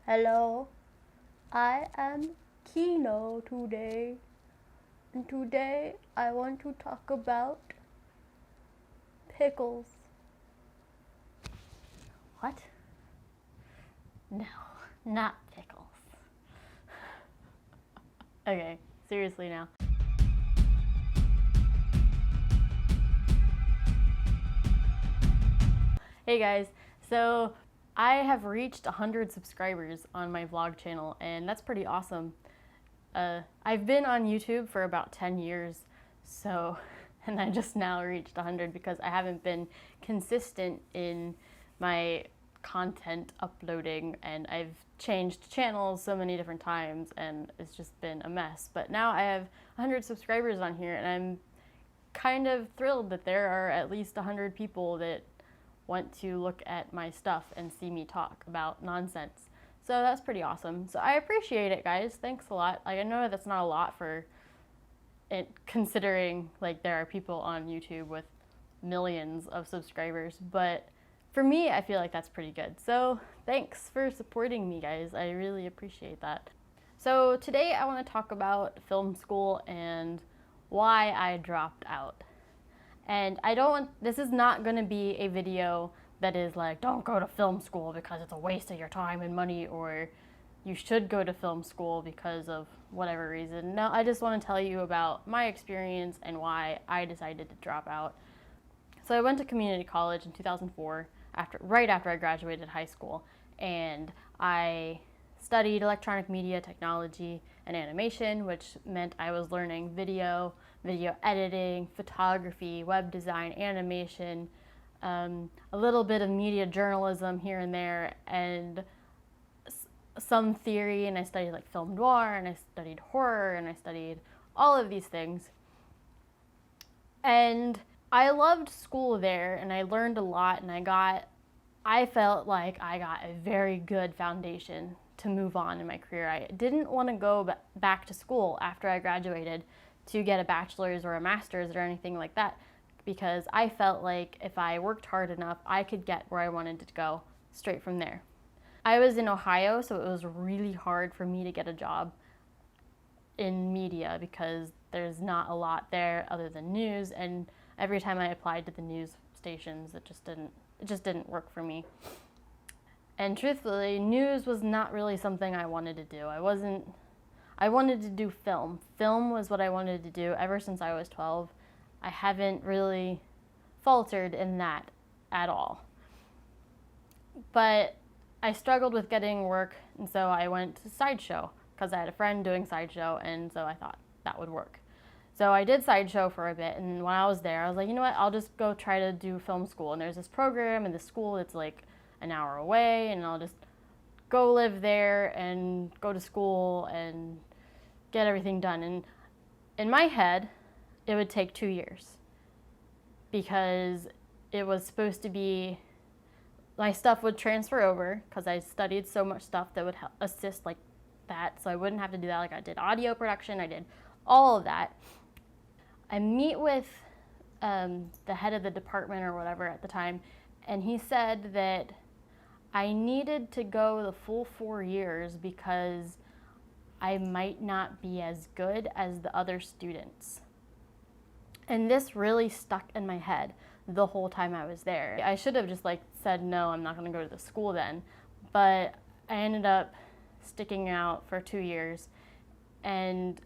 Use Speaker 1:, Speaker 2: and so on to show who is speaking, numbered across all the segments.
Speaker 1: Hello, I am Kino today, and today I want to talk about pickles. What? No, not pickles. Okay, seriously now. Hey guys, so I have reached 100 subscribers on my vlog channel, and that's pretty awesome. I've been on YouTube for about 10 years, and I just now reached 100 because I haven't been consistent in my content uploading, and I've changed channels so many different times, and it's just been a mess. But now I have 100 subscribers on here, and I'm kind of thrilled that there are at least 100 people that want to look at my stuff and see me talk about nonsense. So that's pretty awesome. So I appreciate it, guys. Thanks a lot. Like, I know that's not a lot for it, considering like there are people on YouTube with millions of subscribers, but for me, I feel like that's pretty good. So thanks for supporting me, guys. I really appreciate that. So today I want to talk about film school and why I dropped out. And this is not going to be a video that is like, don't go to film school because it's a waste of your time and money, or you should go to film school because of whatever reason. No, I just want to tell you about my experience and why I decided to drop out. So I went to community college in 2004, right after I graduated high school, and I studied electronic media technology and animation, which meant I was learning video editing, photography, web design, animation, a little bit of media journalism here and there, and some theory, and I studied like film noir, and I studied horror, and I studied all of these things. And I loved school there, and I learned a lot, and I felt like I got a very good foundation to move on in my career. I didn't want to go back to school after I graduated to get a bachelor's or a master's or anything like that, because I felt like if I worked hard enough, I could get where I wanted to go straight from there. I was in Ohio, so it was really hard for me to get a job in media because there's not a lot there other than news, and every time I applied to the news stations, it just didn't work for me. And truthfully, news was not really something I wanted to do. I wanted to do film. Film was what I wanted to do ever since I was 12. I haven't really faltered in that at all. But I struggled with getting work, and so I went to Sideshow because I had a friend doing Sideshow, and so I thought that would work. So I did Sideshow for a bit, and when I was there, I was like, you know what, I'll just go try to do film school. And there's this program in this school that's like an hour away, and I'll just go live there and go to school and get everything done. And in my head, it would take 2 years because it was supposed to be, my stuff would transfer over because I studied so much stuff that would assist like that, so I wouldn't have to do that. Like, I did audio production, I did all of that. I meet with the head of the department or whatever at the time, and he said that I needed to go the full 4 years because I might not be as good as the other students. And this really stuck in my head the whole time I was there. I should have just like said, no, I'm not gonna go to the school then. But I ended up sticking out for 2 years, and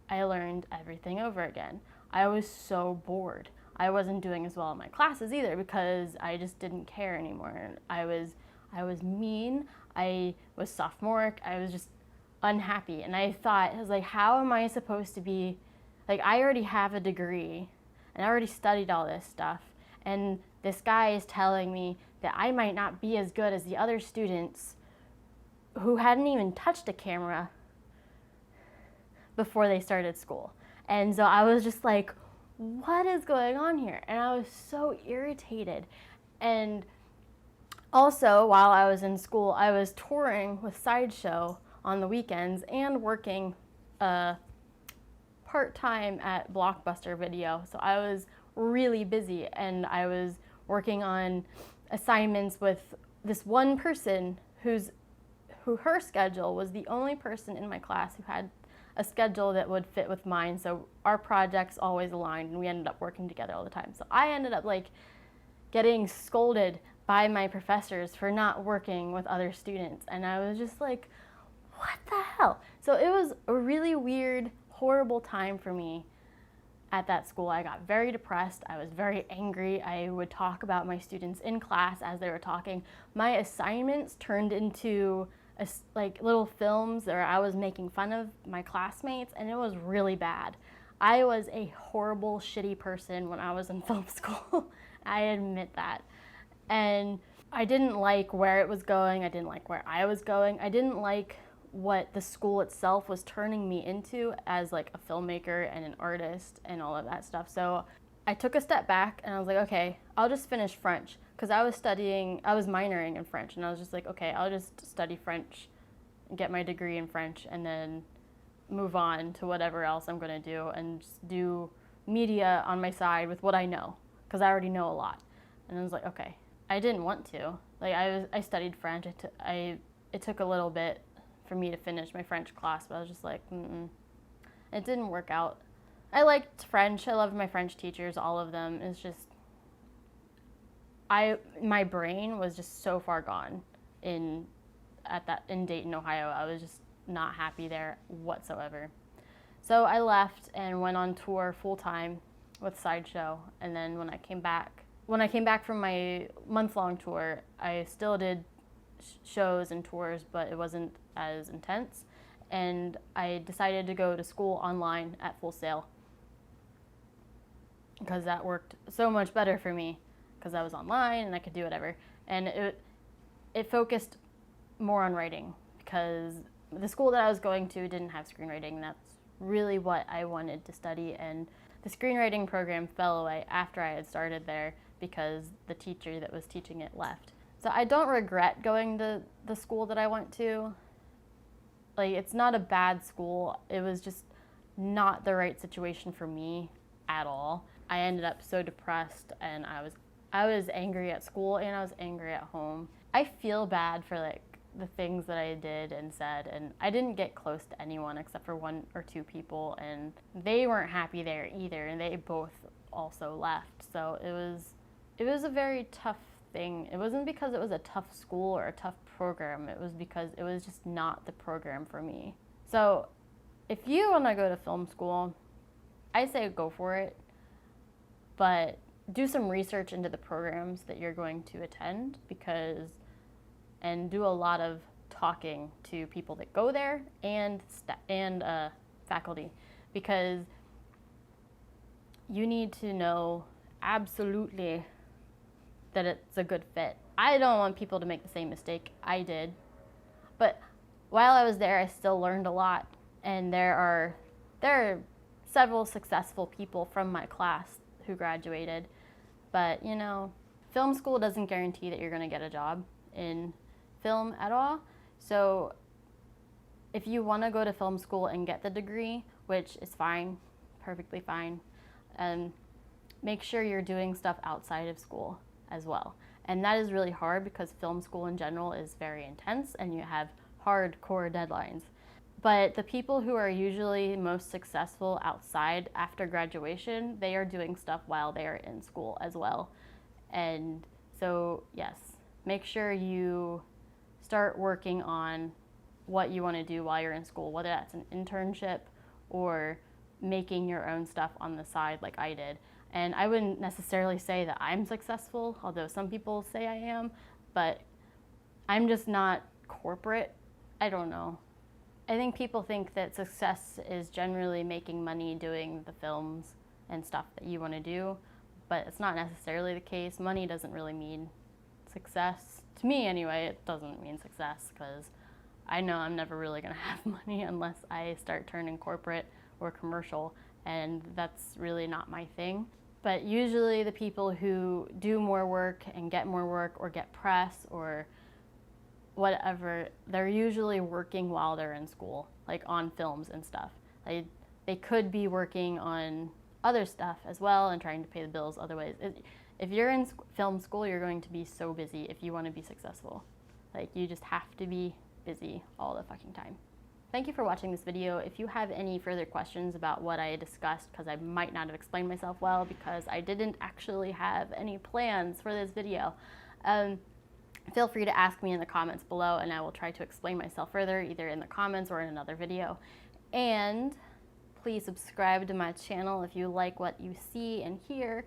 Speaker 1: I learned everything over again. I was so bored. I wasn't doing as well in my classes either because I just didn't care anymore. I was mean, I was sophomoric, I was just unhappy. And I was like, how am I supposed to be, like, I already have a degree and I already studied all this stuff, and this guy is telling me that I might not be as good as the other students who hadn't even touched a camera before they started school. And so I was just like, what is going on here? And I was so irritated. And also, while I was in school, I was touring with Sideshow on the weekends and working part-time at Blockbuster Video. So I was really busy, and I was working on assignments with this one person her schedule was the only person in my class who had a schedule that would fit with mine. So our projects always aligned and we ended up working together all the time. So I ended up like getting scolded by my professors for not working with other students. And I was just like, what the hell? So it was a really weird, horrible time for me at that school. I got very depressed. I was very angry. I would talk about my students in class as they were talking. My assignments turned into like little films where I was making fun of my classmates, and it was really bad. I was a horrible, shitty person when I was in film school. I admit that. And I didn't like where it was going. I didn't like where I was going. I didn't like what the school itself was turning me into as like a filmmaker and an artist and all of that stuff. So I took a step back and I was like, okay, I'll just finish French, because I was minoring in French, and I was just like, okay, I'll just study French and get my degree in French and then move on to whatever else I'm going to do and just do media on my side with what I know, because I already know a lot. And I was like, okay. I didn't want to. Like I studied French. It took a little bit for me to finish my French class, but I was just like, It didn't work out. I liked French. I loved my French teachers, all of them. It's just, my brain was just so far gone in Dayton, Ohio. I was just not happy there whatsoever. So I left and went on tour full time with Sideshow. And then when I came back from my month-long tour, I still did shows and tours, but it wasn't as intense. And I decided to go to school online at Full Sail, because that worked so much better for me, because I was online and I could do whatever. And it focused more on writing, because the school that I was going to didn't have screenwriting, and that's really what I wanted to study. And the screenwriting program fell away after I had started there, because the teacher that was teaching it left. So I don't regret going to the school that I went to. Like, it's not a bad school. It was just not the right situation for me at all. I ended up so depressed, and I was angry at school and I was angry at home. I feel bad for like the things that I did and said, and I didn't get close to anyone except for one or two people, and they weren't happy there either, and they both also left. So it was a very tough thing. It wasn't because it was a tough school or a tough program. It was because it was just not the program for me. So if you want to go to film school, I say go for it, but do some research into the programs that you're going to attend, and do a lot of talking to people that go there and faculty, because you need to know absolutely that it's a good fit. I don't want people to make the same mistake I did, but while I was there, I still learned a lot, and there are several successful people from my class who graduated, but film school doesn't guarantee that you're going to get a job in film at all. So if you want to go to film school and get the degree, which is fine, perfectly fine, make sure you're doing stuff outside of school as well. And that is really hard, because film school in general is very intense and you have hardcore deadlines. But the people who are usually most successful outside after graduation, they are doing stuff while they are in school as well. And so yes, make sure you start working on what you want to do while you're in school, whether that's an internship or making your own stuff on the side like I did. And I wouldn't necessarily say that I'm successful, although some people say I am, but I'm just not corporate. I don't know. I think people think that success is generally making money doing the films and stuff that you want to do, but it's not necessarily the case. Money doesn't really mean success. To me anyway, it doesn't mean success, because I know I'm never really going to have money unless I start turning corporate or commercial, and that's really not my thing. But usually the people who do more work and get more work or get press or whatever, they're usually working while they're in school, like on films and stuff. They could be working on other stuff as well and trying to pay the bills other ways. If you're in film school, you're going to be so busy if you want to be successful. Like, you just have to be busy all the fucking time. Thank you for watching this video. If you have any further questions about what I discussed, because I might not have explained myself well because I didn't actually have any plans for this video, feel free to ask me in the comments below and I will try to explain myself further, either in the comments or in another video. And please subscribe to my channel if you like what you see and hear.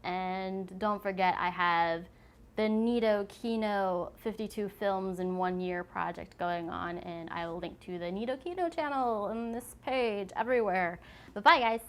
Speaker 1: And don't forget, I have the Kino 52 films in 1 year project going on, and I will link to the Kino channel on this page everywhere. But bye guys!